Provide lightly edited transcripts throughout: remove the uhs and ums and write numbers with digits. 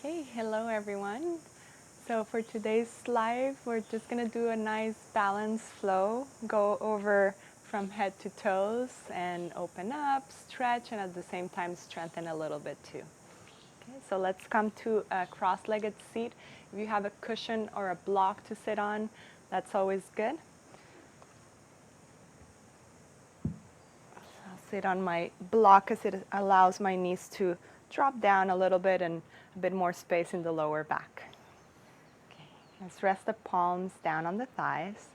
Okay, hello everyone. So for today's live, we're just gonna do a nice balance flow, go over from head to toes and open up, stretch, and at the same time strengthen a little bit too. Okay, so let's come to a cross-legged seat. If you have a cushion or a block to sit on, that's always good. I'll sit on my block as it allows my knees to drop down a little bit and a bit more space in the lower back. Okay. Let's rest the palms down on the thighs.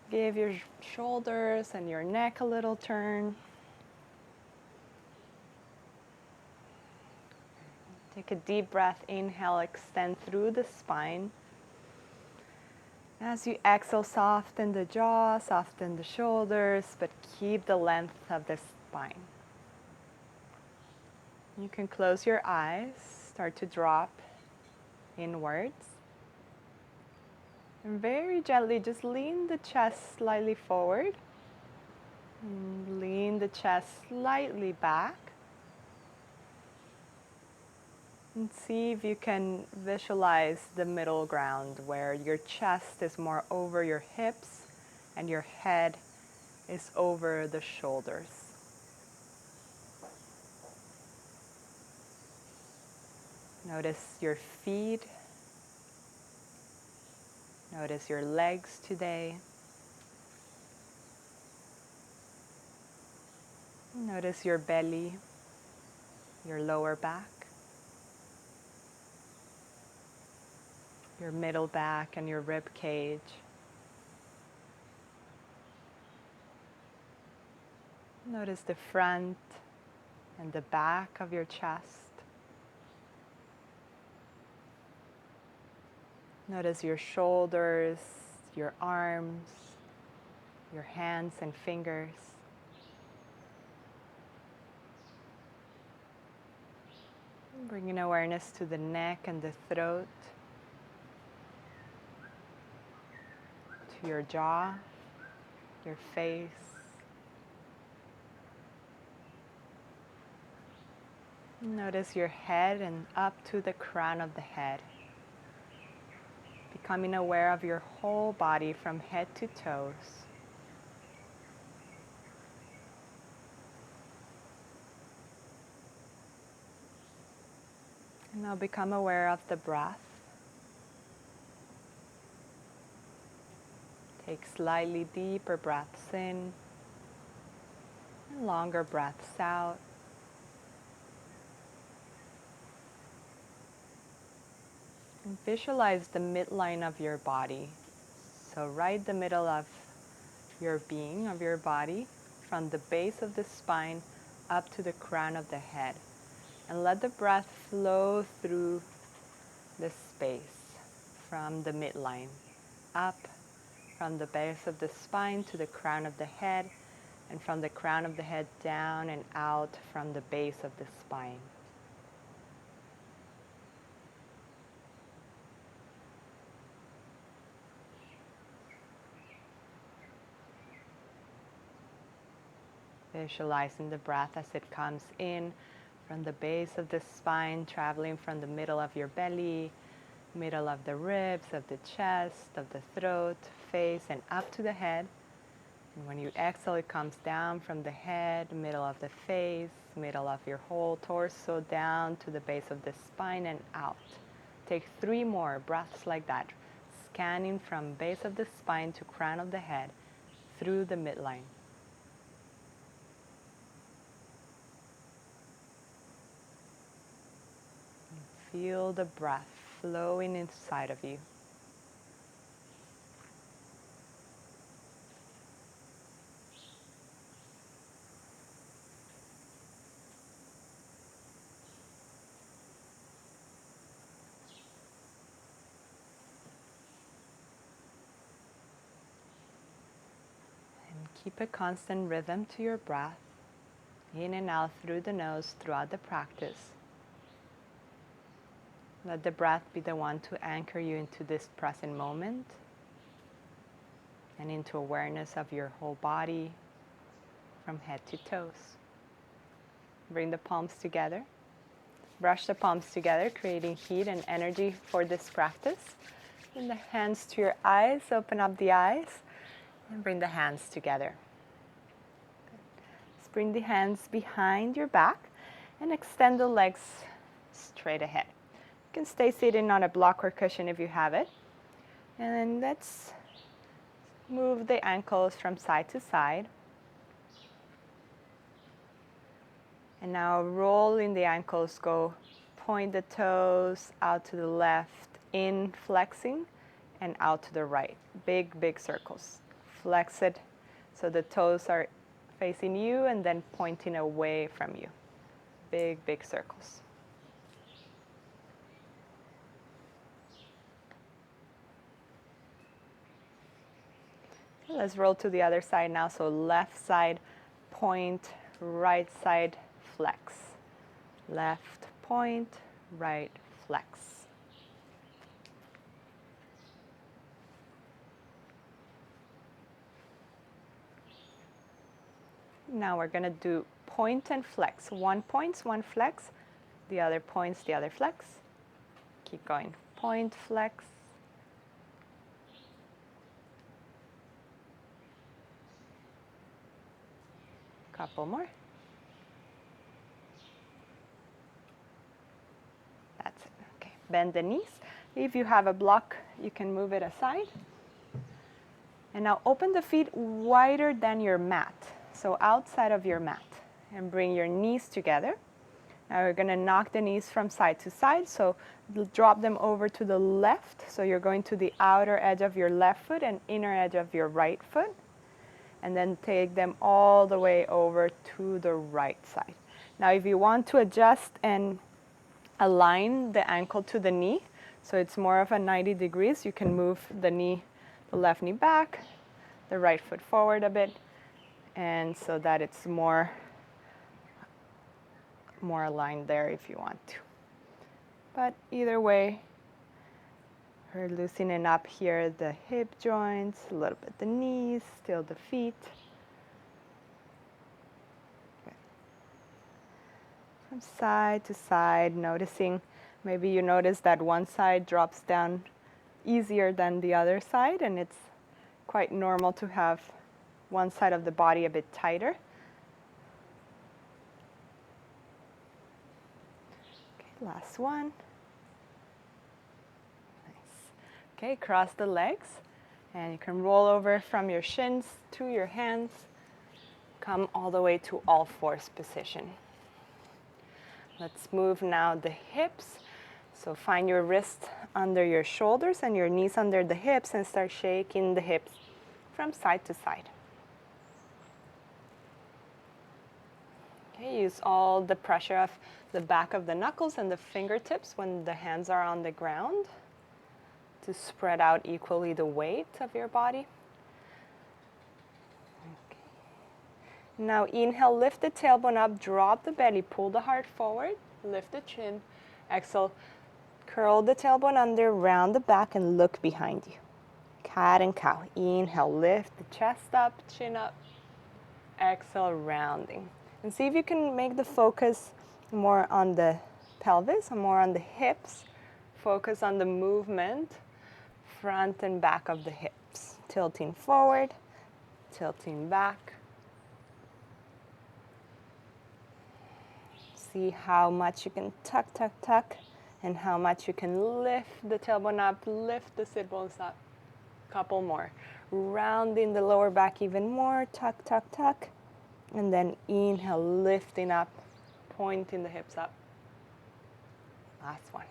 Give your shoulders and your neck a little turn. Take a deep breath. Inhale, extend through the spine. As you exhale, soften the jaw, soften the shoulders, but keep the length of the spine. You can close your eyes, start to drop inwards. And very gently, just lean the chest slightly forward. And lean the chest slightly back. And see if you can visualize the middle ground where your chest is more over your hips and your head is over the shoulders. Notice your feet. Notice your legs today. Notice your belly, your lower back, your middle back and your rib cage. Notice the front and the back of your chest. Notice your shoulders, your arms, your hands and fingers. Bringing awareness to the neck and the throat, to your jaw, your face. Notice your head and up to the crown of the head. Becoming aware of your whole body from head to toes. And now become aware of the breath. Take slightly deeper breaths in and longer breaths out. And visualize the midline of your body. So right the middle of your being, of your body, from the base of the spine up to the crown of the head. And let the breath flow through the space from the midline, up from the base of the spine to the crown of the head, and from the crown of the head down and out from the base of the spine. Visualizing the breath as it comes in from the base of the spine, traveling from the middle of your belly, middle of the ribs, of the chest, of the throat, face, and up to the head. And when you exhale, it comes down from the head, middle of the face, middle of your whole torso, down to the base of the spine and out. Take 3 more breaths like that, scanning from base of the spine to crown of the head through the midline. Feel the breath flowing inside of you. And keep a constant rhythm to your breath, in and out through the nose throughout the practice. Let the breath be the one to anchor you into this present moment and into awareness of your whole body from head to toes. Bring the palms together. Brush the palms together, creating heat and energy for this practice. Bring the hands to your eyes, open up the eyes, and bring the hands together. Let's bring the hands behind your back and extend the legs straight ahead. You can stay seated on a block or cushion if you have it. And then let's move the ankles from side to side. And now rolling the ankles, go point the toes out to the left, in flexing, and out to the right. Big, big circles. Flex it so the toes are facing you and then pointing away from you. Big, big circles. Let's roll to the other side now. So left side, point, right side, flex. Left, point, right, flex. Now we're going to do point and flex. One points, one flex. The other points, the other flex. Keep going. Point, flex. Couple more. That's it. Okay. Bend the knees. If you have a block, you can move it aside. And now open the feet wider than your mat. So outside of your mat. And bring your knees together. Now we're going to knock the knees from side to side. So drop them over to the left. So you're going to the outer edge of your left foot and inner edge of your right foot. And then take them all the way over to the right side. Now if you want to adjust and align the ankle to the knee, so it's more of a 90 degrees, you can move the knee, the left knee back, the right foot forward a bit, and so that it's more aligned there if you want to. But either way, we're loosening up here the hip joints, a little bit the knees, still the feet. Okay. From side to side, noticing, maybe you notice that one side drops down easier than the other side, and it's quite normal to have one side of the body a bit tighter. Okay, last one. Okay, cross the legs, and you can roll over from your shins to your hands. Come all the way to all fours position. Let's move now the hips. So find your wrists under your shoulders and your knees under the hips and start shaking the hips from side to side. Okay, use all the pressure of the back of the knuckles and the fingertips when the hands are on the ground to spread out equally the weight of your body. Okay. Now inhale, lift the tailbone up, drop the belly, pull the heart forward, lift the chin. Exhale, curl the tailbone under, round the back and look behind you. Cat and cow. Inhale, lift the chest up, chin up. Exhale, rounding. And see if you can make the focus more on the pelvis, more on the hips. Focus on the movement. Front and back of the hips. Tilting forward, tilting back. See how much you can tuck, tuck, tuck, and how much you can lift the tailbone up, lift the sit bones up. Couple more. Rounding the lower back even more, tuck, tuck, tuck. And then inhale, lifting up, pointing the hips up. Last one.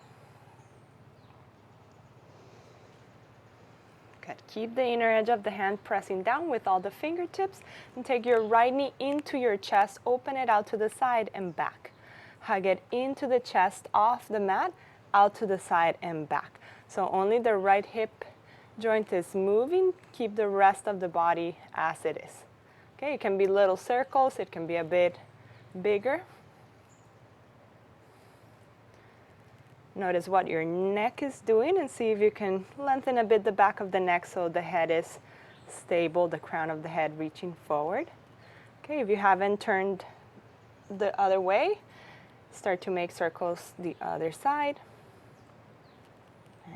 Good. Keep the inner edge of the hand pressing down with all the fingertips and take your right knee into your chest, open it out to the side and back. Hug it into the chest, off the mat, out to the side and back. So only the right hip joint is moving. Keep the rest of the body as it is. Okay, it can be little circles, it can be a bit bigger. Notice what your neck is doing and see if you can lengthen a bit the back of the neck so the head is stable, the crown of the head reaching forward. Okay, if you haven't turned the other way, Start to make circles the other side.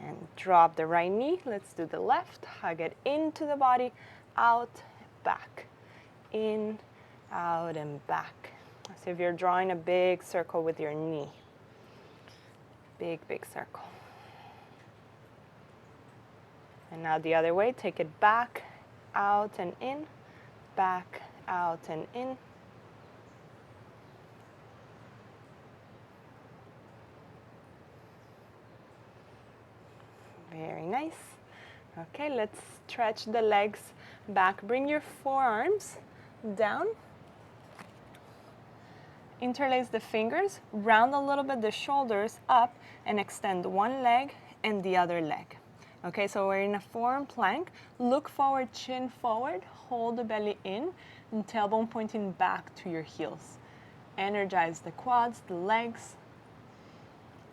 And drop the right knee. Let's do the left. Hug it into the body, out, back, in, out, and back. So if you're drawing a big circle with your knee. Big, big circle. And now the other way, take it back, out and in, back, out and in. Very nice. Okay, let's stretch the legs back. Bring your forearms down. Interlace the fingers, round a little bit the shoulders up, and extend one leg and the other leg. Okay, so we're in a forearm plank. Look forward, chin forward, hold the belly in, and tailbone pointing back to your heels. Energize the quads, the legs.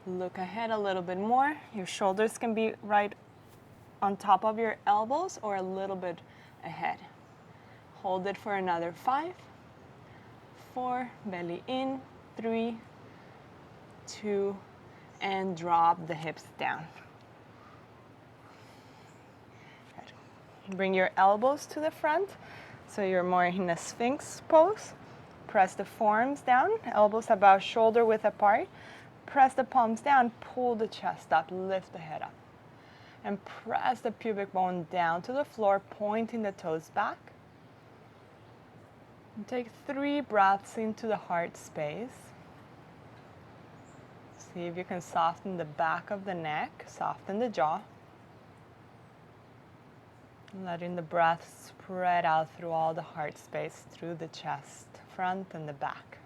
Look ahead a little bit more. Your shoulders can be right on top of your elbows or a little bit ahead. Hold it for another 5, 4, belly in, 3, 2, and drop the hips down. Bring your elbows to the front, so you're more in a Sphinx pose. Press the forearms down, elbows about shoulder width apart. Press the palms down, pull the chest up, lift the head up. And press the pubic bone down to the floor, pointing the toes back. And take 3 breaths into the heart space. See if you can soften the back of the neck, soften the jaw. Letting the breath spread out through all the heart space, through the chest, front and the back.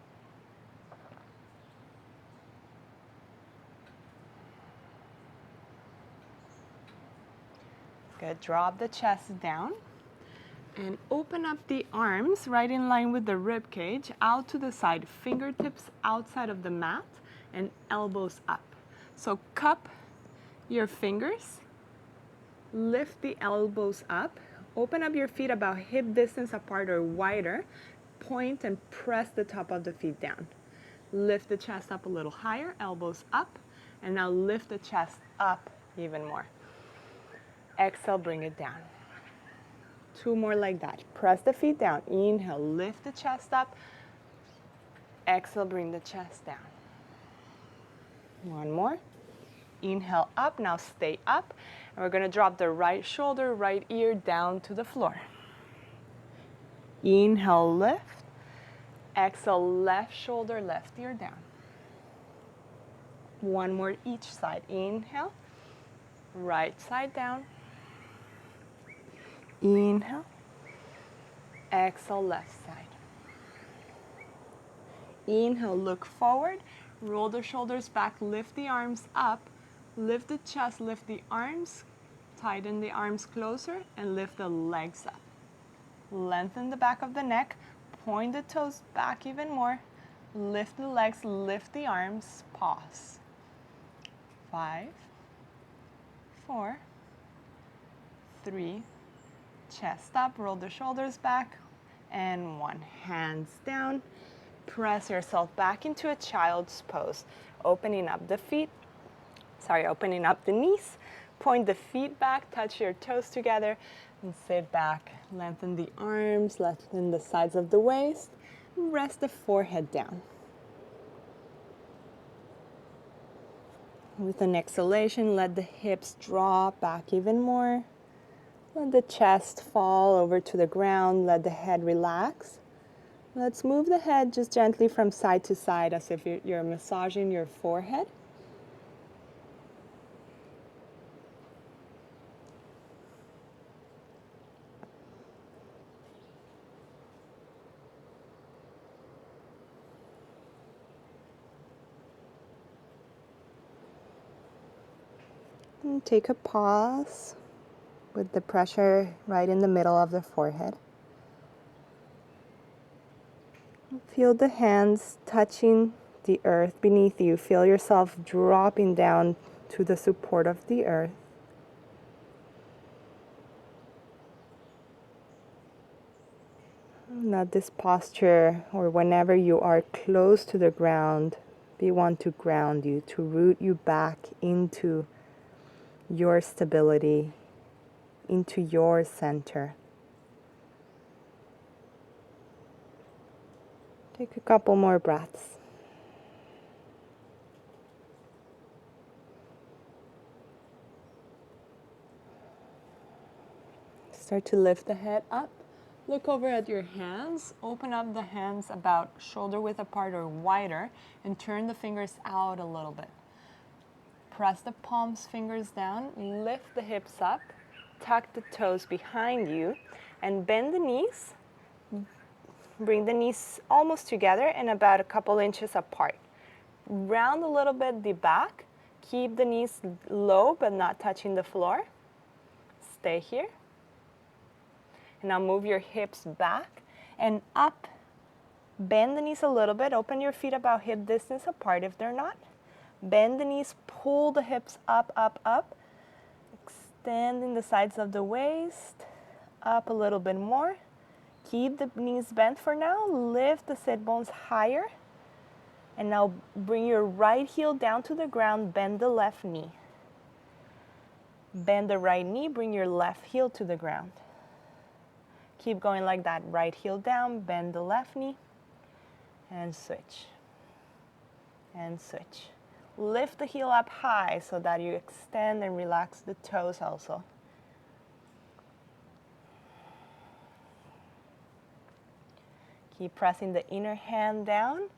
Good, drop the chest down and open up the arms right in line with the rib cage, out to the side, fingertips outside of the mat and elbows up. So cup your fingers. Lift the elbows up, open up your feet about hip distance apart or wider, point and press the top of the feet down. Lift the chest up a little higher, elbows up, and now lift the chest up even more. Exhale, bring it down. 2 more like that. Press the feet down, inhale, lift the chest up, exhale, bring the chest down. 1 more. Inhale up, now stay up. And we're going to drop the right shoulder, right ear down to the floor. Inhale, lift. Exhale, left shoulder, left ear down. 1 more each side. Inhale, right side down. Inhale. Exhale, left side. Inhale, look forward. Roll the shoulders back, lift the arms up. Lift the chest, lift the arms, tighten the arms closer, and lift the legs up. Lengthen the back of the neck, point the toes back even more, lift the legs, lift the arms, pause. 5, 4, 3, chest up, roll the shoulders back, and 1. Hands down, press yourself back into a child's pose, opening up the feet. Opening up the knees, point the feet back, touch your toes together, and sit back. Lengthen the arms, lengthen the sides of the waist, and rest the forehead down. With an exhalation, let the hips drop back even more. Let the chest fall over to the ground, let the head relax. Let's move the head just gently from side to side as if you're massaging your forehead. And take a pause with the pressure right in the middle of the forehead. Feel the hands touching the earth beneath you. Feel yourself dropping down to the support of the earth. Let this posture, or whenever you are close to the ground, be one to ground you, to root you back into your stability, into your center. Take a couple more breaths. Start to lift the head up. Look over at your hands. Open up the hands about shoulder width apart or wider and turn the fingers out a little bit. Press the palms, fingers down. Lift the hips up. Tuck the toes behind you and bend the knees. Bring the knees almost together and about a couple inches apart. Round a little bit the back. Keep the knees low but not touching the floor. Stay here. And now move your hips back and up. Bend the knees a little bit. Open your feet about hip distance apart if they're not. Bend the knees, pull the hips up, up, up. Extending the sides of the waist. Up a little bit more. Keep the knees bent for now. Lift the sit bones higher. And now bring your right heel down to the ground. Bend the left knee. Bend the right knee. Bring your left heel to the ground. Keep going like that. Right heel down, bend the left knee, and switch. And switch. Lift the heel up high so that you extend and relax the toes also. Keep pressing the inner hand down.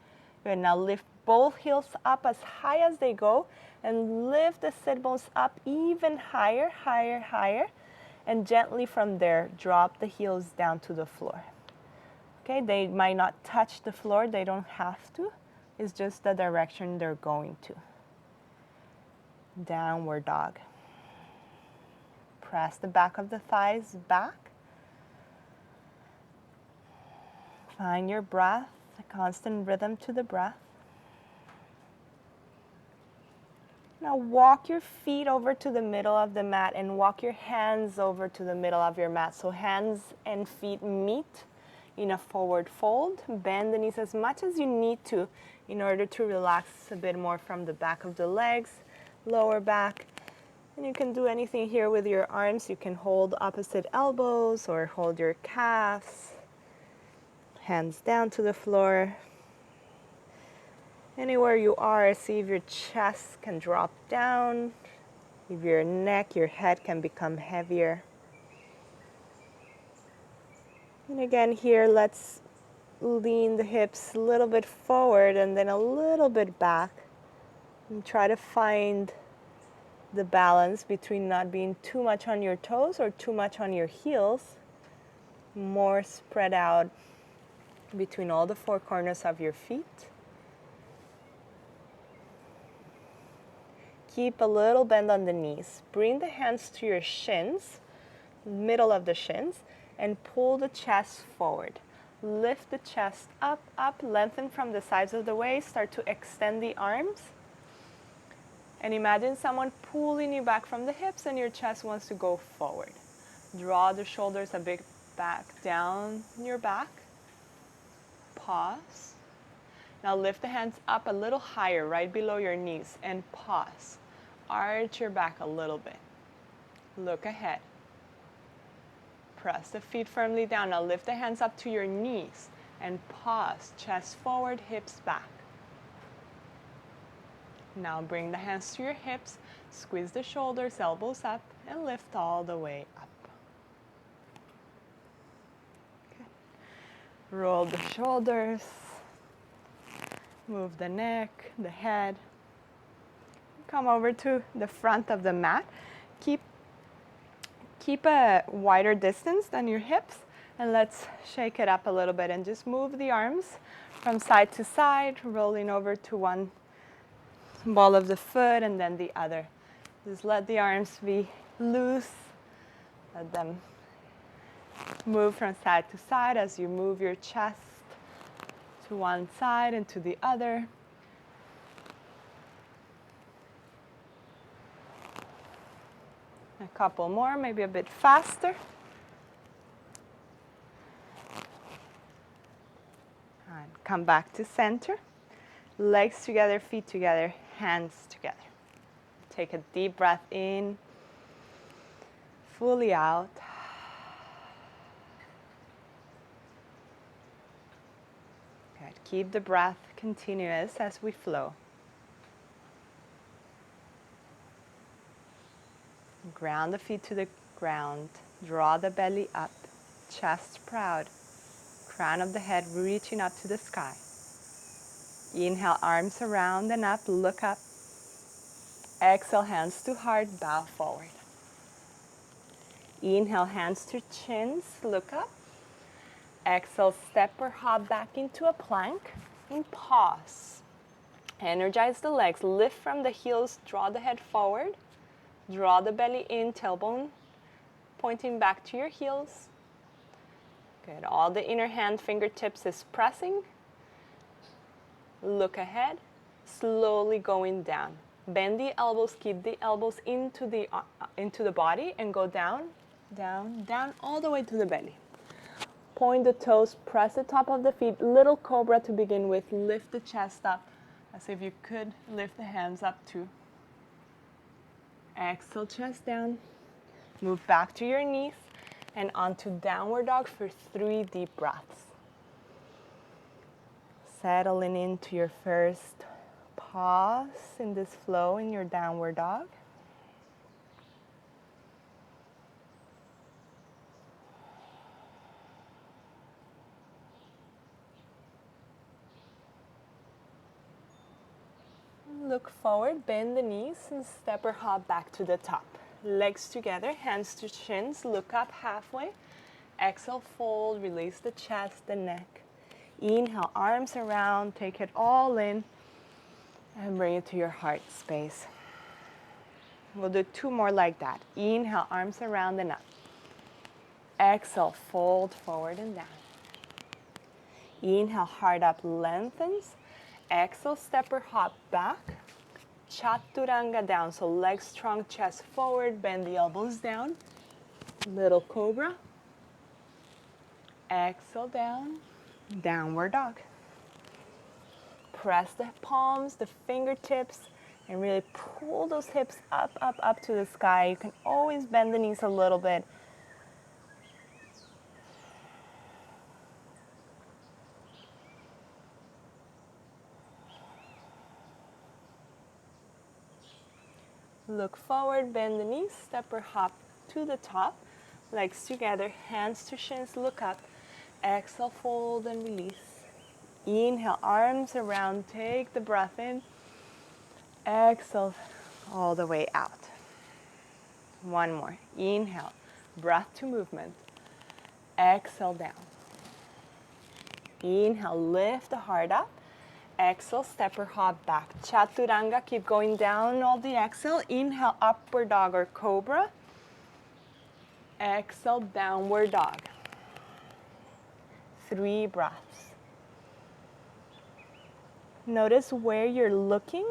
Good. Now lift both heels up as high as they go and lift the sit bones up even higher, higher, higher. And gently from there, drop the heels down to the floor. Okay, they might not touch the floor, they don't have to. It's just the direction they're going to. Downward dog. Press the back of the thighs back. Find your breath, a constant rhythm to the breath. Now walk your feet over to the middle of the mat and walk your hands over to the middle of your mat. So hands and feet meet in a forward fold. Bend the knees as much as you need to in order to relax a bit more from the back of the legs, lower back. And you can do anything here with your arms. You can hold opposite elbows or hold your calves. Hands down to the floor. Anywhere you are, see if your chest can drop down, if your neck, your head can become heavier. And again here, let's lean the hips a little bit forward and then a little bit back. And try to find the balance between not being too much on your toes or too much on your heels. More spread out between all the four corners of your feet. Keep a little bend on the knees. Bring the hands to your shins, middle of the shins, and pull the chest forward. Lift the chest up, up, lengthen from the sides of the waist. Start to extend the arms. And imagine someone pulling you back from the hips and your chest wants to go forward. Draw the shoulders a bit back down your back. Pause. Now lift the hands up a little higher, right below your knees, and pause. Arch your back a little bit. Look ahead. Press the feet firmly down. Now lift the hands up to your knees and pause. Chest forward, hips back. Now bring the hands to your hips. Squeeze the shoulders, elbows up, and lift all the way up. Okay. Roll the shoulders. Move the neck, the head. Come over to the front of the mat. Keep a wider distance than your hips, and let's shake it up a little bit and just move the arms from side to side, rolling over to one ball of the foot and then the other. Just let the arms be loose. Let them move from side to side as you move your chest to one side and to the other. A couple more, maybe a bit faster. And come back to center. Legs together, feet together, hands together. Take a deep breath in, fully out. Good. Keep the breath continuous as we flow. Ground the feet to the ground. Draw the belly up, chest proud, crown of the head reaching up to the sky. Inhale, arms around and up, look up. Exhale, hands to heart, bow forward. Inhale, hands to chins, look up. Exhale, step or hop back into a plank and pause. Energize the legs, lift from the heels, draw the head forward. Draw the belly in, tailbone pointing back to your heels. Good. All the inner hand fingertips is pressing. Look ahead, slowly going down. Bend the elbows, keep the elbows into the body and go down, down, down, all the way to the belly. Point the toes, press the top of the feet, little cobra to begin with. Lift the chest up as if you could lift the hands up too. Exhale, chest down. Move back to your knees and onto downward dog for 3 deep breaths. Settling into your first pause in this flow in your downward dog. Look forward, bend the knees and step or hop back to the top. Legs together, hands to shins, look up halfway. Exhale, fold, release the chest, the neck. Inhale, arms around, take it all in and bring it to your heart space. We'll do 2 more like that. Inhale, arms around and up. Exhale, fold forward and down. Inhale, heart up, lengthens. Exhale, step or hop back. Chaturanga down, so legs strong, chest forward, bend the elbows down. Little cobra. Exhale down, downward dog. Press the palms, the fingertips, and really pull those hips up, up, up to the sky. You can always bend the knees a little bit. Look forward, bend the knees, step or hop to the top. Legs together, hands to shins, look up. Exhale, fold and release. Inhale, arms around, take the breath in. Exhale, all the way out. 1 more. Inhale, breath to movement. Exhale, down. Inhale, lift the heart up. Exhale, step or hop back. Chaturanga, keep going down all the exhale. Inhale, upward dog or cobra. Exhale, downward dog. 3 breaths. Notice where you're looking.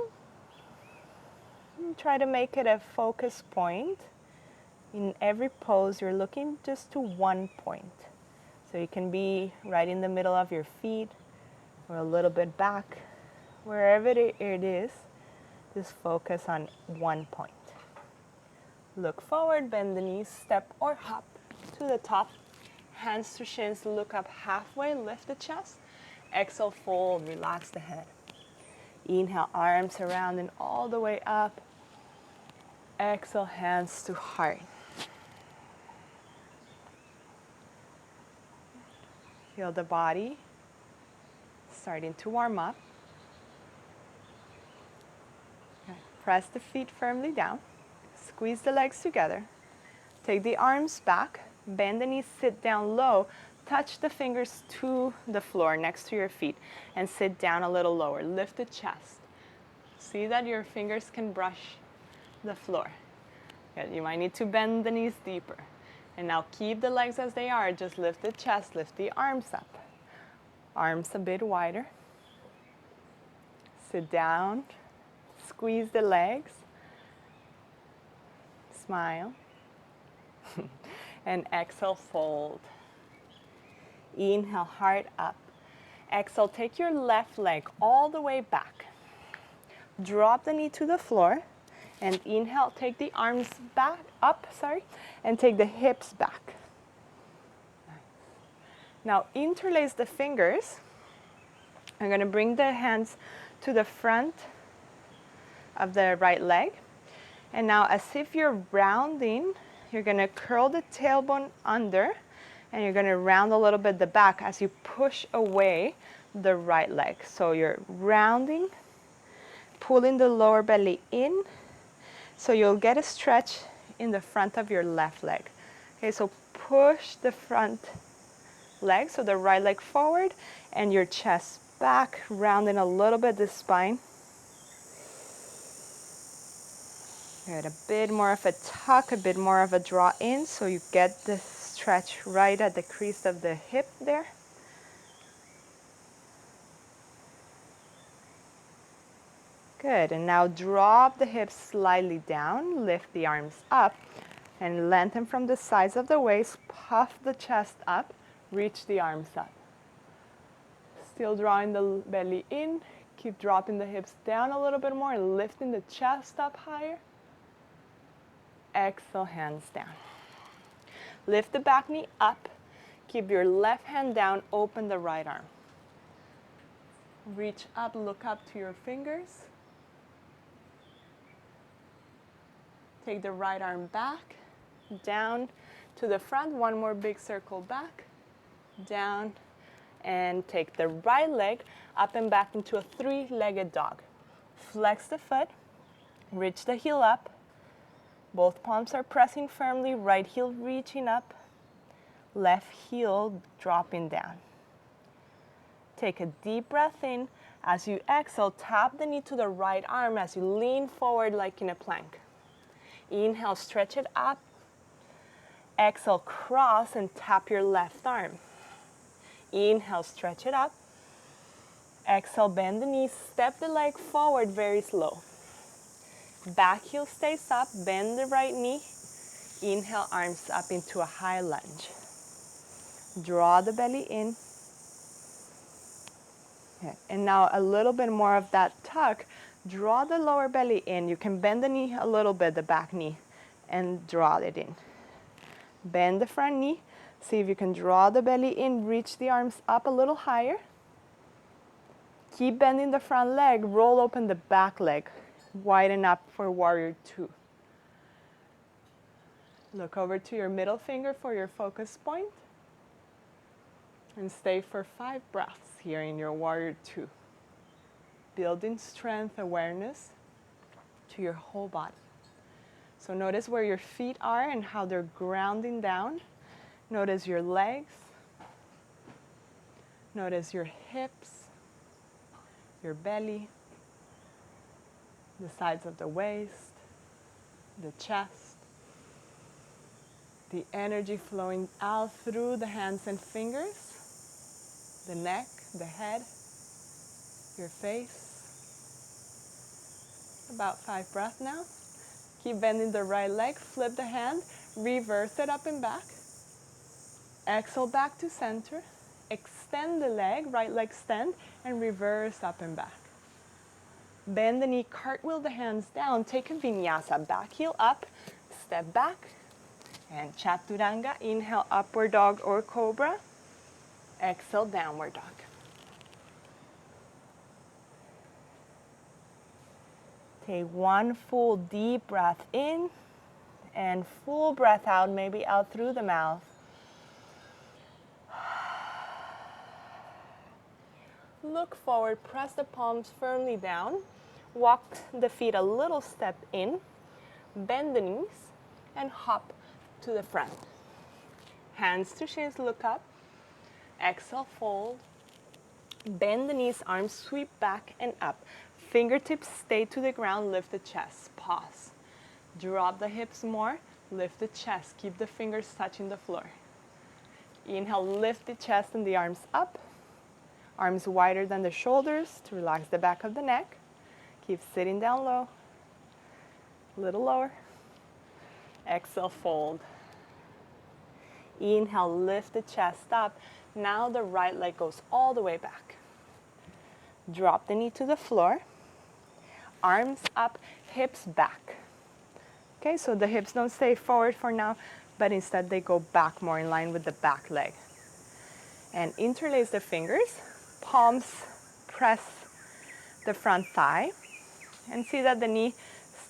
Try to make it a focus point. In every pose, you're looking just to 1 point. So you can be right in the middle of your feet or a little bit back. Wherever it is, just focus on 1 point. Look forward, bend the knees, step or hop to the top. Hands to shins, look up halfway, lift the chest. Exhale, fold, relax the head. Inhale, arms around and all the way up. Exhale, hands to heart. Feel the body starting to warm up. Okay. Press the feet firmly down. Squeeze the legs together. Take the arms back. Bend the knees, sit down low. Touch the fingers to the floor next to your feet and sit down a little lower. Lift the chest. See that your fingers can brush the floor. Good. You might need to bend the knees deeper. And now keep the legs as they are. Just lift the chest, lift the arms up. Arms a bit wider. Sit down. Squeeze the legs. Smile. And exhale, fold. Inhale, heart up. Exhale, take your left leg all the way back. Drop the knee to the floor. And inhale, take the arms back, up, and take the hips back. Now interlace the fingers. I'm going to bring the hands to the front of the right leg. And now as if you're rounding, you're going to curl the tailbone under, and you're going to round a little bit the back as you push away the right leg. So you're rounding, pulling the lower belly in, so you'll get a stretch in the front of your left leg. Okay, so push the front leg, so the right leg forward, and your chest back, rounding a little bit the spine. Good, a bit more of a tuck, a bit more of a draw in, so you get the stretch right at the crease of the hip there. Good, and now drop the hips slightly down, lift the arms up, and lengthen from the sides of the waist, puff the chest up, reach the arms up. Still drawing the belly in, keep dropping the hips down a little bit more, lifting the chest up higher. Exhale, hands down. Lift the back knee up, keep your left hand down, open the right arm. Reach up, look up to your fingers. Take the right arm back, down to the front, one more big circle back, down, and take the right leg up and back into a three-legged dog. Flex the foot, reach the heel up, both palms are pressing firmly, right heel reaching up, left heel dropping down. Take a deep breath in. As you exhale, tap the knee to the right arm as you lean forward like in a plank. Inhale, stretch it up. Exhale, cross and tap your left arm. Inhale, stretch it up. Exhale, bend the knees, step the leg forward very slow. Back heel stays up, bend the right knee. Inhale, arms up into a high lunge. Draw the belly in. Okay. And now a little bit more of that tuck. Draw the lower belly in. You can bend the knee a little bit, the back knee, and draw it in. Bend the front knee. See if you can draw the belly in, reach the arms up a little higher. Keep bending the front leg, roll open the back leg. Widen up for warrior two. Look over to your middle finger for your focus point. And stay for 5 breaths here in your warrior two. Building strength, awareness to your whole body. So notice where your feet are and how they're grounding down. Notice your legs. Notice your hips, your belly, the sides of the waist, the chest, the energy flowing out through the hands and fingers, the neck, the head, your face. About 5 breaths now. Keep bending the right leg, flip the hand, reverse it up and back. Exhale back to center. Extend the leg, right leg extend, and reverse up and back. Bend the knee, cartwheel the hands down, take a vinyasa, back heel up, step back, and chaturanga. Inhale, upward dog or cobra. Exhale, downward dog. Take one full deep breath in and full breath out, maybe out through the mouth. Look forward, press the palms firmly down. Walk the feet a little step in, bend the knees, and hop to the front. Hands to shins, look up. Exhale, fold. Bend the knees, arms sweep back and up. Fingertips stay to the ground, lift the chest, pause. Drop the hips more, lift the chest, keep the fingers touching the floor. Inhale, lift the chest and the arms up. Arms wider than the shoulders to relax the back of the neck. Keep sitting down low, a little lower. Exhale, fold. Inhale, lift the chest up. Now the right leg goes all the way back. Drop the knee to the floor. Arms up, hips back. Okay, so the hips don't stay forward for now, but instead they go back more in line with the back leg. And interlace the fingers, palms press the front thigh, and see that the knee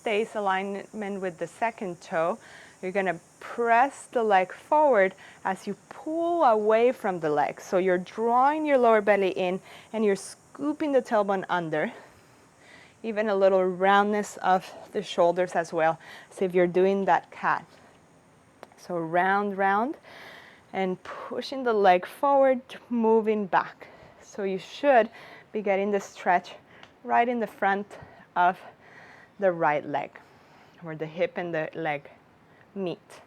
stays alignment with the second toe. You're gonna press the leg forward as you pull away from the leg. So you're drawing your lower belly in and you're scooping the tailbone under. Even a little roundness of the shoulders as well. So if you're doing that cat. So round, round, and pushing the leg forward, moving back. So you should be getting the stretch right in the front of the right leg, where the hip and the leg meet.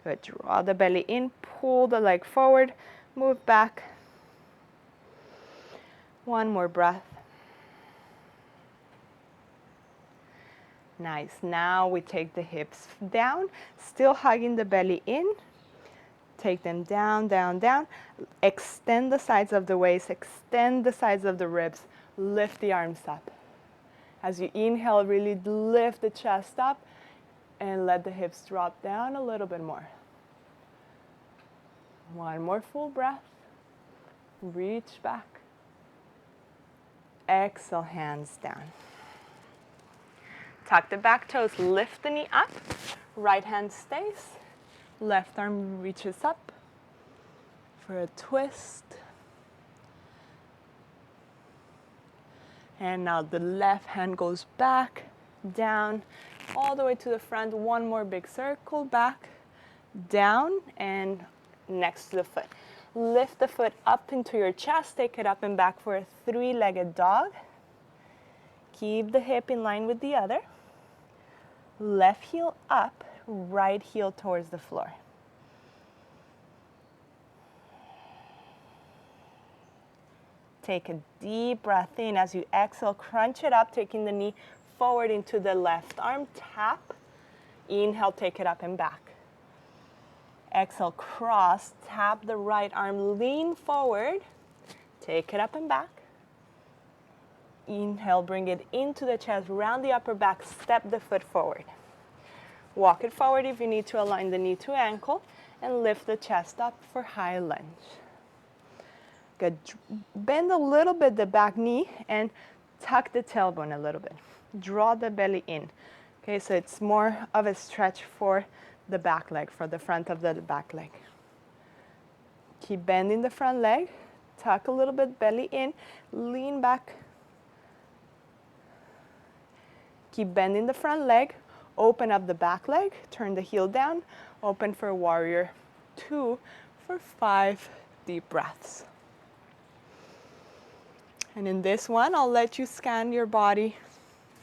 Good, draw the belly in, pull the leg forward, move back. One more breath. Nice, now we take the hips down, still hugging the belly in. Take them down, down, down. Extend the sides of the waist, extend the sides of the ribs, lift the arms up. As you inhale, really lift the chest up and let the hips drop down a little bit more. One more full breath. Reach back. Exhale, hands down. Tuck the back toes, lift the knee up. Right hand stays. Left arm reaches up for a twist. And now the left hand goes back, down, all the way to the front. One more big circle, back, down, and next to the foot. Lift the foot up into your chest, take it up and back for a three-legged dog. Keep the hip in line with the other. Left heel up, right heel towards the floor. Take a deep breath in. As you exhale, crunch it up, taking the knee forward into the left arm, tap. Inhale, take it up and back. Exhale, cross, tap the right arm, lean forward, take it up and back. Inhale, bring it into the chest, round the upper back, step the foot forward. Walk it forward if you need to align the knee to ankle, and lift the chest up for high lunge. Good. Bend a little bit the back knee and tuck the tailbone a little bit. Draw the belly in. Okay, so it's more of a stretch for the back leg, for the front of the back leg. Keep bending the front leg. Tuck a little bit, belly in, lean back. Keep bending the front leg, open up the back leg, turn the heel down, open for warrior 2 for 5 deep breaths. And in this one, I'll let you scan your body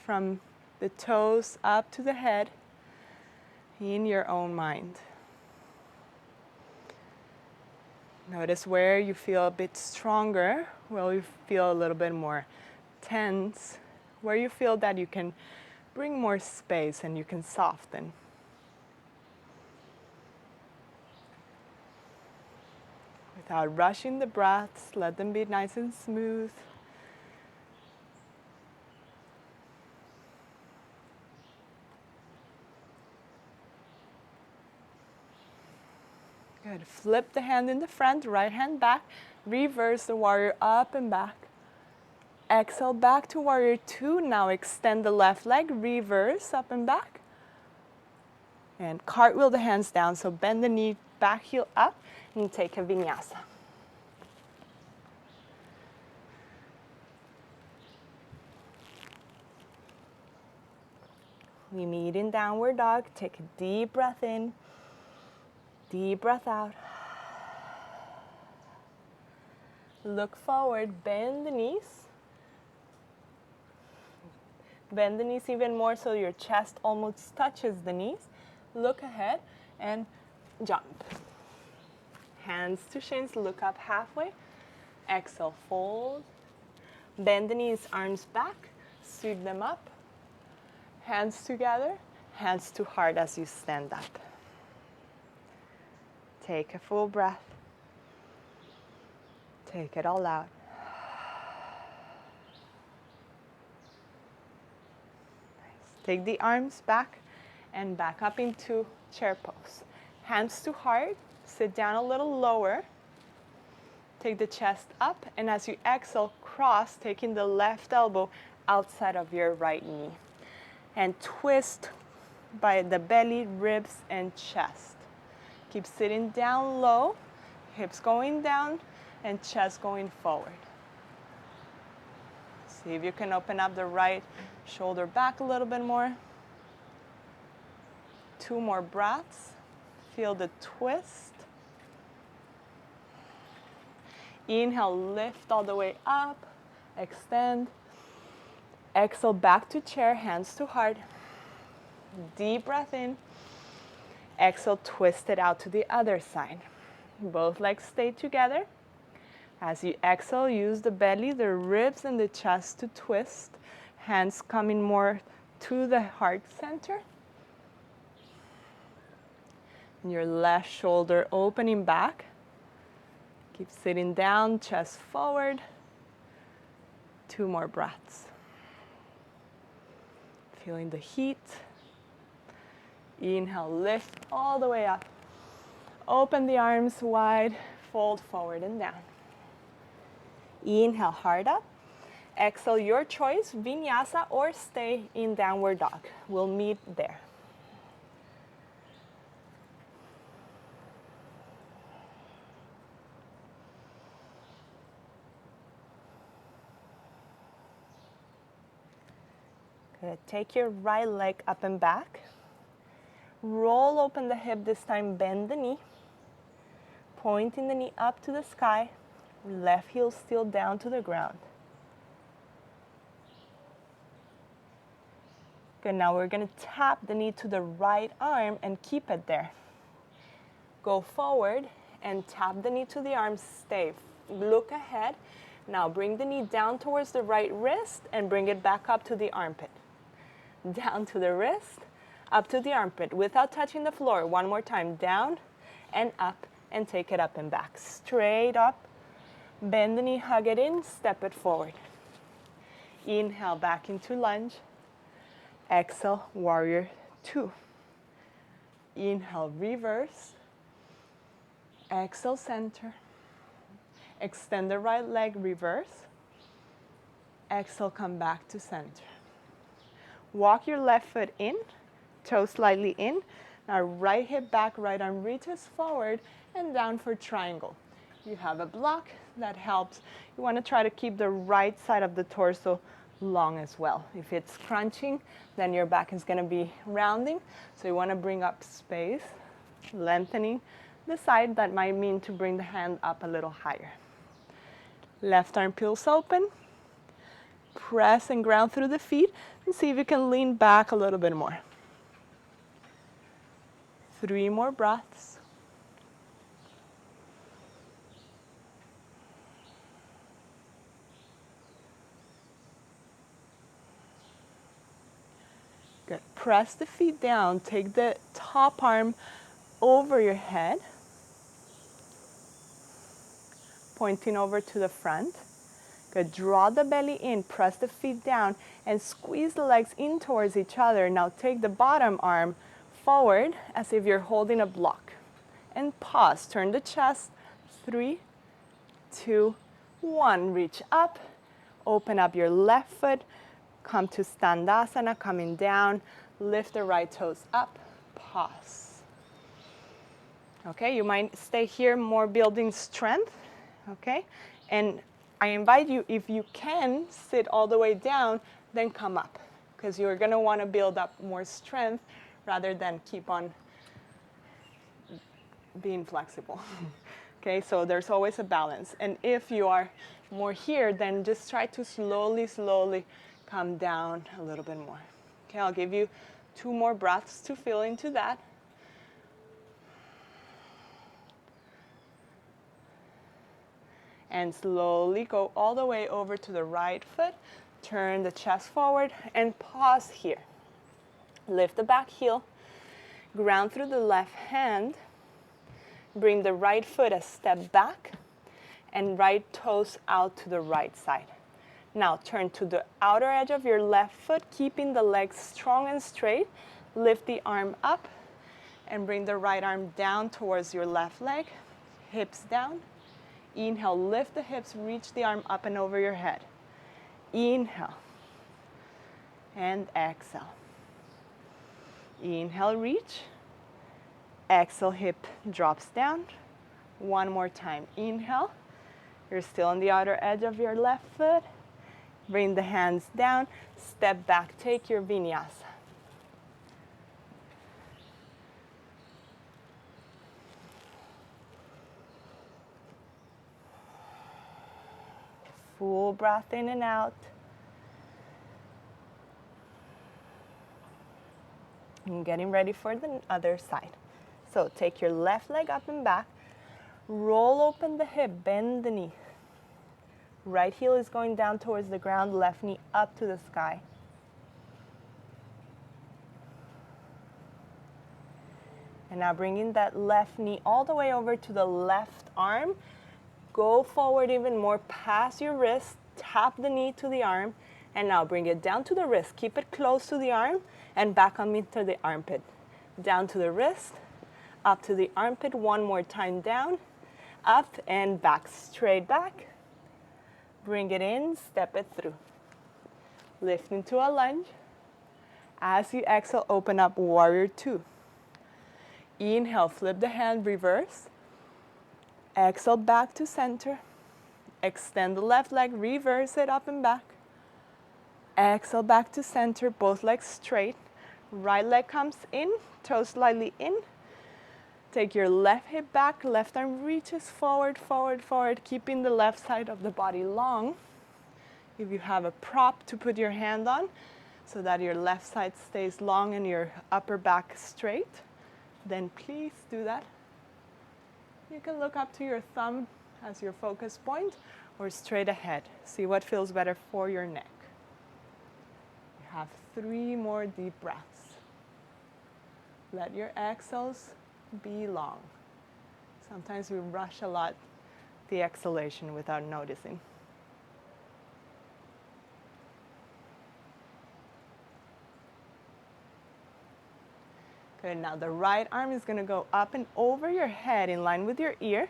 from the toes up to the head in your own mind. Notice where you feel a bit stronger, where you feel a little bit more tense, where you feel that you can bring more space and you can soften. Without rushing the breaths, let them be nice and smooth. Good. Flip the hand in the front, right hand back. Reverse the warrior up and back. Exhale back to warrior 2. Now extend the left leg, reverse up and back. And cartwheel the hands down, so bend the knee, back heel up, and take a vinyasa. We meet in downward dog. Take a deep breath in. Deep breath out. Look forward, bend the knees. Bend the knees even more so your chest almost touches the knees. Look ahead and jump. Hands to shins, look up halfway. Exhale, fold. Bend the knees, arms back, sweep them up. Hands together, hands to heart as you stand up. Take a full breath. Take it all out. Take the arms back and back up into chair pose. Hands to heart, sit down a little lower. Take the chest up, and as you exhale, cross, taking the left elbow outside of your right knee. And twist by the belly, ribs, and chest. Keep sitting down low, hips going down, and chest going forward. See if you can open up the right shoulder back a little bit more. 2 more breaths. Feel the twist. Inhale, lift all the way up, extend. Exhale, back to chair, hands to heart. Deep breath in. Exhale, twist it out to the other side. Both legs stay together. As you exhale, use the belly, the ribs, and the chest to twist. Hands coming more to the heart center. And your left shoulder opening back. Keep sitting down, chest forward. 2 more breaths. Feeling the heat. Inhale, lift all the way up. Open the arms wide, fold forward and down. Inhale, heart up. Exhale, your choice, Vinyasa or stay in downward dog. We'll meet there. Good. Take your right leg up and back. Roll open the hip this time, bend the knee. Pointing the knee up to the sky. Left heel still down to the ground. Good, now we're gonna tap the knee to the right arm and keep it there. Go forward and tap the knee to the arm, stay. Look ahead. Now bring the knee down towards the right wrist and bring it back up to the armpit. Down to the wrist, up to the armpit without touching the floor. One more time, down and up, and take it up and back. Straight up, bend the knee, hug it in, step it forward. Inhale, back into lunge. Exhale, warrior 2. Inhale, reverse. Exhale, center. Extend the right leg, reverse. Exhale, come back to center. Walk your left foot in, toe slightly in. Now right hip back, right arm reaches forward and down for triangle. You have a block that helps. You want to try to keep the right side of the torso long as well. If it's crunching, then your back is going to be rounding. So you want to bring up space, lengthening the side. That might mean to bring the hand up a little higher. Left arm peels open. Press and ground through the feet and see if you can lean back a little bit more. 3 more breaths. Good. Press the feet down. Take the top arm over your head, pointing over to the front. Good. Draw the belly in, press the feet down, and squeeze the legs in towards each other. Now take the bottom arm forward as if you're holding a block. And pause. Turn the chest. 3, 2, 1. Reach up. Open up your left foot. Come to Standasana, coming down. Lift the right toes up. Pause. Okay, you might stay here more building strength. Okay, and I invite you, if you can, sit all the way down, then come up, because you're going to want to build up more strength rather than keep on being flexible. Okay, so there's always a balance. And if you are more here, then just try to slowly come down a little bit more. Okay, I'll give you 2 more breaths to feel into that. And slowly go all the way over to the right foot. Turn the chest forward and pause here. Lift the back heel. Ground through the left hand. Bring the right foot a step back and right toes out to the right side. Now turn to the outer edge of your left foot, keeping the legs strong and straight. Lift the arm up and bring the right arm down towards your left leg. Hips down. Inhale, lift the hips, reach the arm up and over your head. Inhale and exhale. Inhale, reach. Exhale, hip drops down. One more time. Inhale. You're still on the outer edge of your left foot. Bring the hands down. Step back. Take your Vinyasa. Full breath in and out. And getting ready for the other side. So take your left leg up and back. Roll open the hip, bend the knee. Right heel is going down towards the ground, left knee up to the sky. And now bringing that left knee all the way over to the left arm. Go forward even more, pass your wrist, tap the knee to the arm, and now bring it down to the wrist. Keep it close to the arm and back on into the armpit. Down to the wrist, up to the armpit, one more time down, up and back, straight back. Bring it in, step it through. Lift into a lunge. As you exhale, open up warrior two. Inhale, flip the hand, reverse. Exhale, back to center. Extend the left leg, reverse it up and back. Exhale, back to center, both legs straight. Right leg comes in, toes slightly in. Take your left hip back, left arm reaches forward, forward, forward, keeping the left side of the body long. If you have a prop to put your hand on, so that your left side stays long and your upper back straight, then please do that. You can look up to your thumb as your focus point or straight ahead. See what feels better for your neck. You have 3 more deep breaths. Let your exhales be long. Sometimes we rush a lot the exhalation without noticing. Good, now the right arm is going to go up and over your head in line with your ear,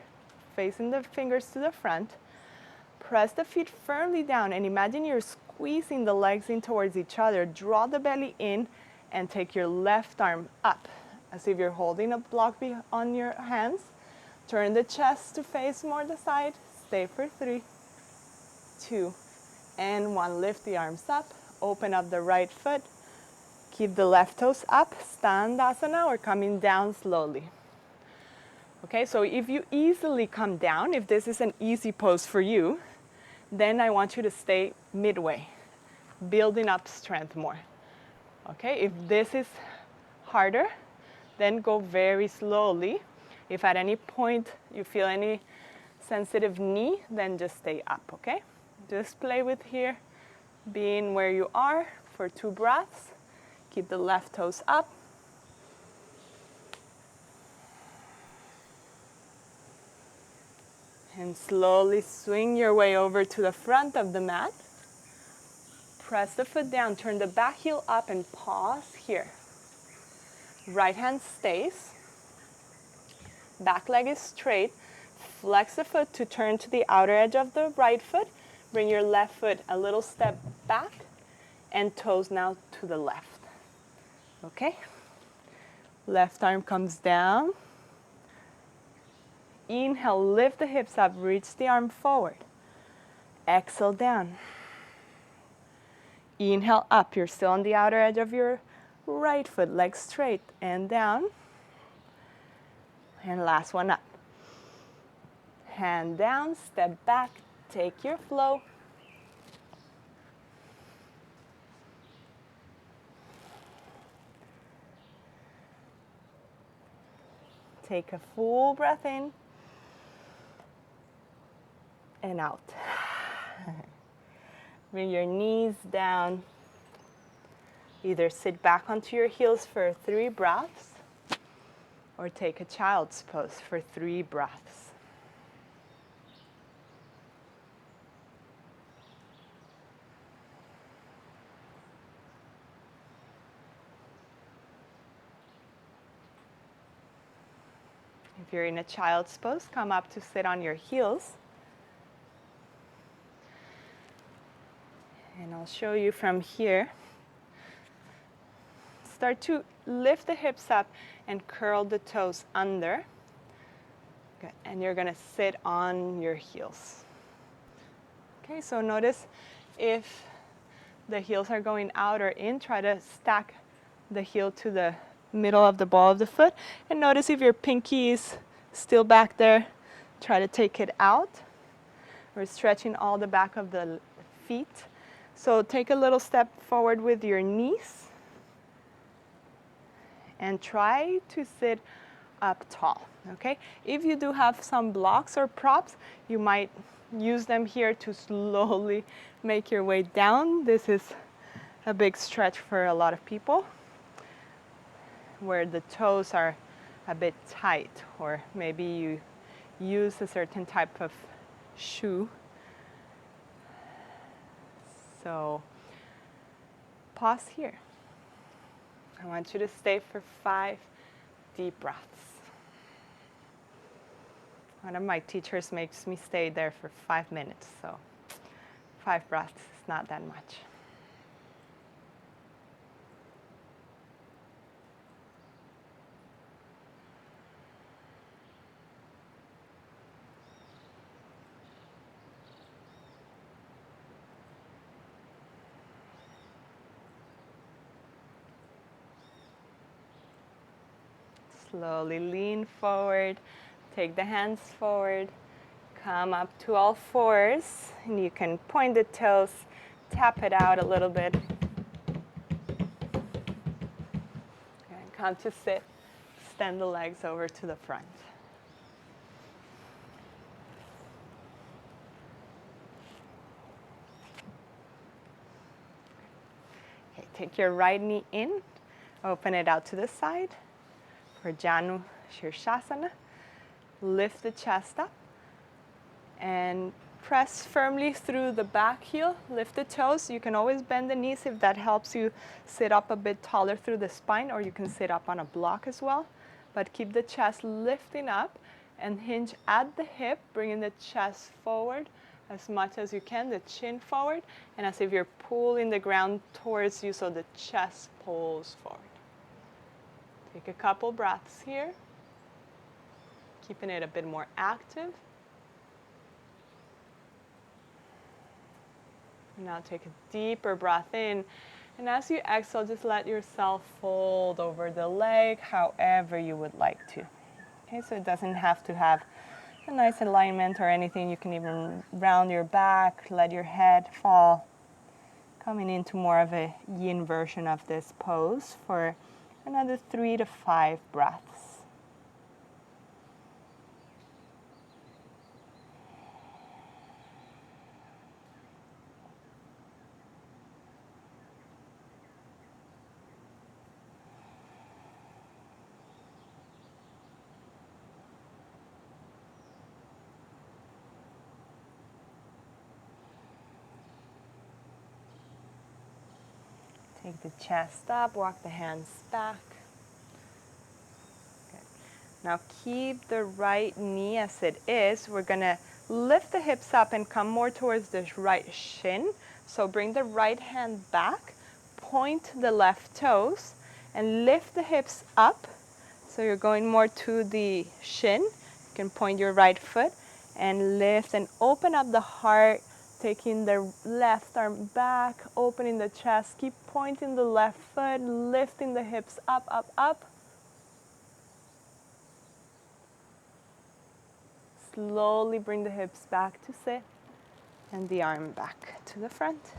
facing the fingers to the front. Press the feet firmly down and imagine you're squeezing the legs in towards each other. Draw the belly in and take your left arm up as if you're holding a block on your hands. Turn the chest to face more the side. Stay for 3, 2, and 1. Lift the arms up. Open up the right foot. Keep the left toes up, Standasana, or coming down slowly. Okay, so if you easily come down, if this is an easy pose for you, then I want you to stay midway, building up strength more. Okay, if this is harder, then go very slowly. If at any point you feel any sensitive knee, then just stay up, okay? Just play with here, being where you are for 2 breaths. Keep the left toes up. And slowly swing your way over to the front of the mat. Press the foot down, turn the back heel up and pause here. Right hand stays. Back leg is straight. Flex the foot to turn to the outer edge of the right foot. Bring your left foot a little step back and toes now to the left. Okay, left arm comes down. Inhale, lift the hips up, reach the arm forward. Exhale down. Inhale up, you're still on the outer edge of your right foot, leg straight and down. And last one up. Hand down, step back, take your flow. Take a full breath in and out. Bring your knees down. Either sit back onto your heels for 3 breaths or take a child's pose for 3 breaths. If you're in a child's pose, come up to sit on your heels. And I'll show you from here. Start to lift the hips up and curl the toes under. Good. And you're going to sit on your heels. Okay, so notice if the heels are going out or in, try to stack the heel to the middle of the ball of the foot. And notice if your pinky is still back there, try to take it out. We're stretching all the back of the feet. So take a little step forward with your knees and try to sit up tall, okay? If you do have some blocks or props, you might use them here to slowly make your way down. This is a big stretch for a lot of people where the toes are a bit tight, or maybe you use a certain type of shoe. So pause here. I want you to stay for 5 deep breaths. One of my teachers makes me stay there for 5 minutes, so 5 breaths is not that much. Slowly lean forward, take the hands forward, come up to all fours, and you can point the toes, tap it out a little bit. And come to sit, extend the legs over to the front. Okay, take your right knee in, open it out to the side. For Janu Shirshasana, lift the chest up and press firmly through the back heel. Lift the toes. You can always bend the knees if that helps you sit up a bit taller through the spine, or you can sit up on a block as well. But keep the chest lifting up and hinge at the hip, bringing the chest forward as much as you can, the chin forward, and as if you're pulling the ground towards you so the chest pulls forward. Take a couple breaths here, keeping it a bit more active. Now take a deeper breath in, and as you exhale, just let yourself fold over the leg however you would like to. Okay, so it doesn't have to have a nice alignment or anything. You can even round your back, let your head fall, coming into more of a yin version of this pose for another 3 to 5 breaths. Take the chest up, walk the hands back. Good. Now keep the right knee as it is. We're going to lift the hips up and come more towards the right shin. So bring the right hand back, point the left toes, and lift the hips up. So you're going more to the shin. You can point your right foot and lift and open up the heart. Taking the left arm back, opening the chest, keep pointing the left foot, lifting the hips up, up, up. Slowly bring the hips back to sit and the arm back to the front.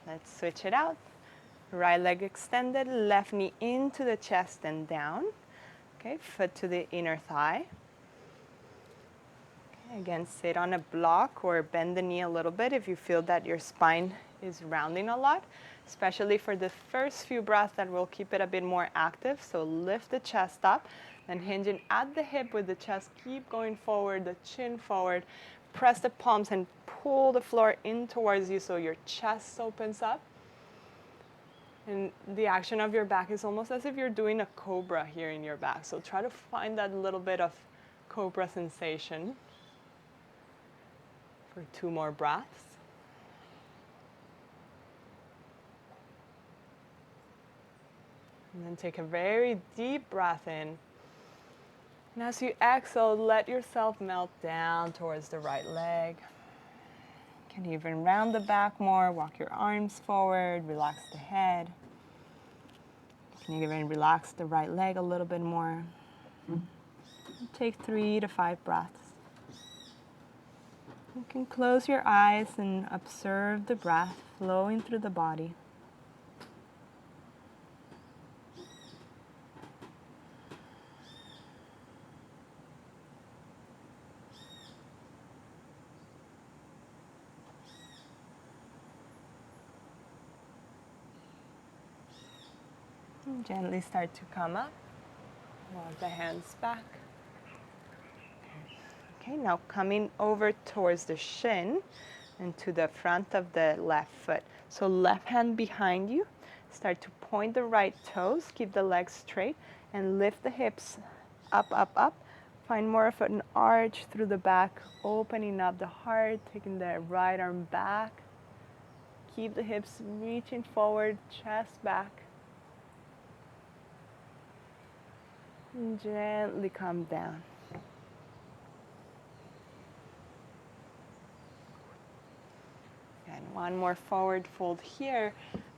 Let's switch it out. Right leg extended, left knee into the chest and down. Okay, foot to the inner thigh. Again, sit on a block or bend the knee a little bit if you feel that your spine is rounding a lot, especially for the first few breaths that will keep it a bit more active. So lift the chest up, then hinging at the hip with the chest, keep going forward, the chin forward. Press the palms and pull the floor in towards you so your chest opens up. And the action of your back is almost as if you're doing a cobra here in your back. So try to find that little bit of cobra sensation for 2 more breaths. And then take a very deep breath in. And as you exhale, let yourself melt down towards the right leg. You can even round the back more, walk your arms forward, relax the head. You can even relax the right leg a little bit more. Take 3 to 5 breaths. You can close your eyes and observe the breath flowing through the body. And gently start to come up. Walk the hands back. Okay, now coming over towards the shin and to the front of the left foot. So left hand behind you. Start to point the right toes. Keep the legs straight and lift the hips up, up, up. Find more of an arch through the back, opening up the heart, taking the right arm back. Keep the hips reaching forward, chest back. And gently come down. And one more forward fold here.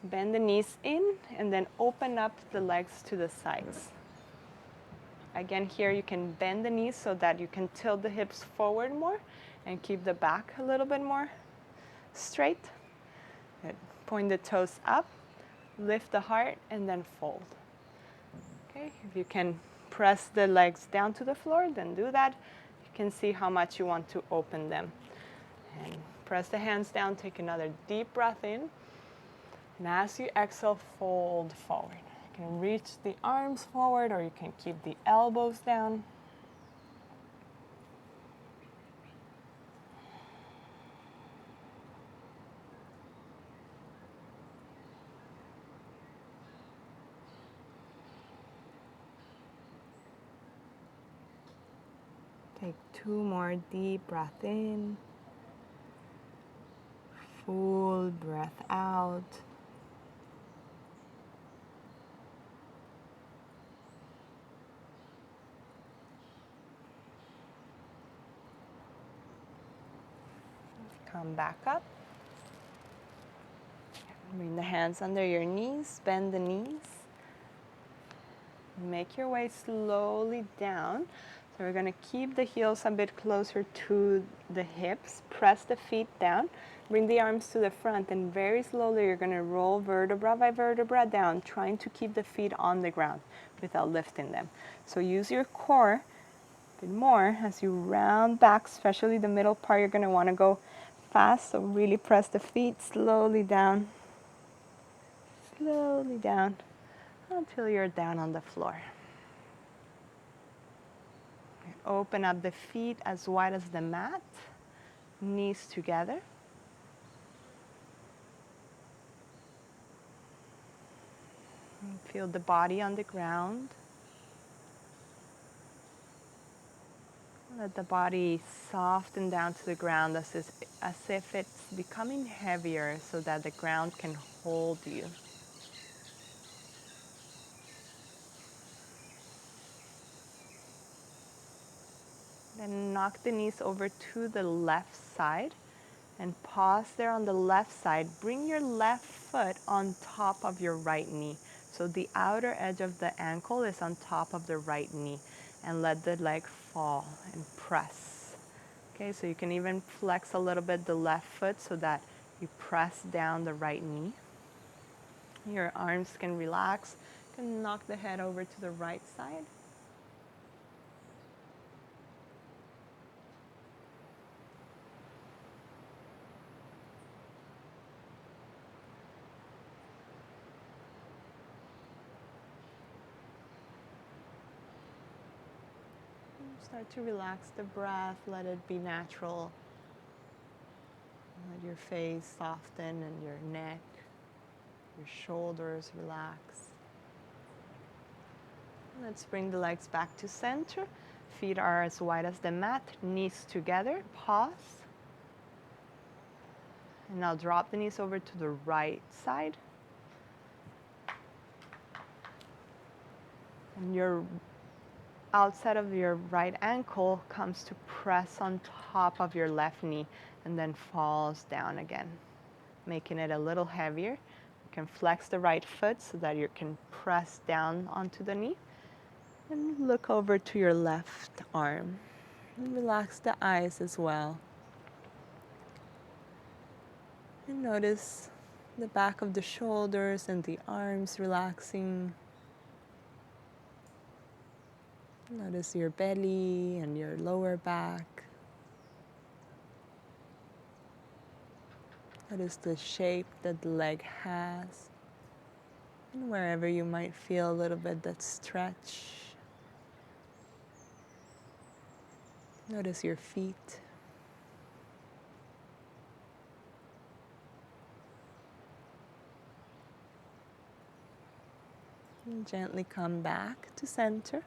Bend the knees in and then open up the legs to the sides. Again, here you can bend the knees so that you can tilt the hips forward more and keep the back a little bit more straight. Good. Point the toes up, lift the heart, and then fold. Okay, if you can press the legs down to the floor, then do that. You can see how much you want to open them. And press the hands down, take another deep breath in. And as you exhale, fold forward. You can reach the arms forward or you can keep the elbows down. Take 2 more deep breaths in. Full breath out. Come back up. Bring the hands under your knees, bend the knees. Make your way slowly down. So we're going to keep the heels a bit closer to the hips. Press the feet down. Bring the arms to the front and very slowly you're going to roll vertebra by vertebra down, trying to keep the feet on the ground without lifting them. So use your core a bit more as you round back, especially the middle part. You're going to want to go fast, so really press the feet slowly down until you're down on the floor. Open up the feet as wide as the mat, knees together. And feel the body on the ground. Let the body soften down to the ground as if it's becoming heavier so that the ground can hold you. Then knock the knees over to the left side and pause there on the left side. Bring your left foot on top of your right knee. So the outer edge of the ankle is on top of the right knee. And let the leg fall and press. Okay, so you can even flex a little bit the left foot so that you press down the right knee. Your arms can relax. You can knock the head over to the right side. Start to relax the breath, let it be natural. Let your face soften and your neck, Your shoulders relax. Let's bring the legs back to center. Feet are as wide as the mat, knees together. Pause. And now drop the knees over to the right side. And your outside of your right ankle comes to press on top of your left knee and then falls down again, making it a little heavier. You can flex the right foot so that you can press down onto the knee. And look over to your left arm. And relax the eyes as well. And notice the back of the shoulders and the arms relaxing. Notice your belly and your lower back. Notice the shape that the leg has. And wherever you might feel a little bit that stretch. Notice your feet. And gently come back to center.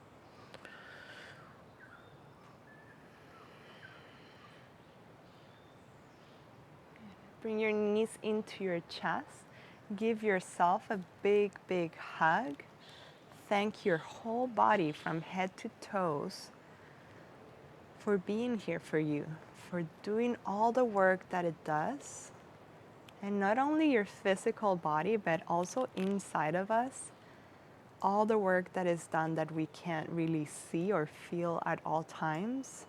Bring your knees into your chest. Give yourself a big, big hug. Thank your whole body from head to toes for being here for you, for doing all the work that it does. And not only your physical body, but also inside of us, all the work that is done that we can't really see or feel at all times.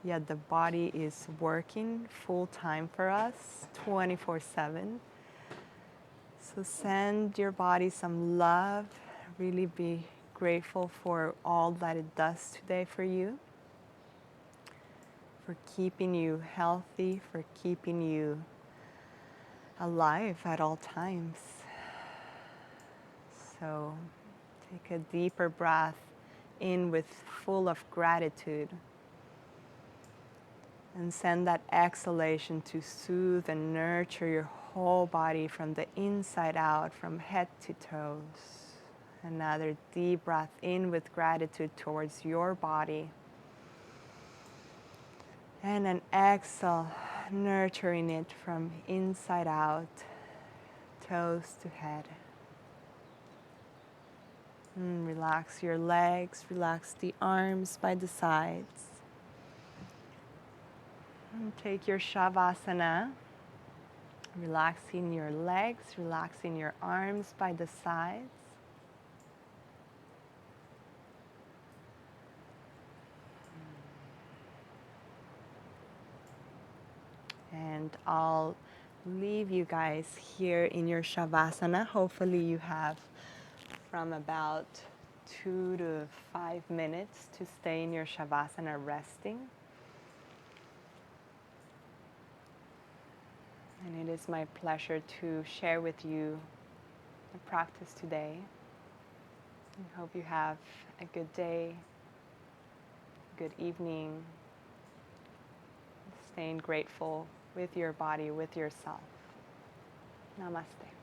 Yet the body is working full time for us, 24/7. So send your body some love. Really be grateful for all that it does today for you, for keeping you healthy, for keeping you alive at all times. So take a deeper breath in with full of gratitude. And send that exhalation to soothe and nurture your whole body from the inside out, from head to toes. Another deep breath in with gratitude towards your body. And an exhale, nurturing it from inside out, toes to head. And relax your legs, relax the arms by the sides. And take your Shavasana, relaxing your legs, relaxing your arms by the sides. And I'll leave you guys here in your Shavasana. Hopefully you have from about 2 to 5 minutes to stay in your Shavasana resting. And it is my pleasure to share with you the practice today. I hope you have a good day, good evening, staying grateful with your body, with yourself. Namaste.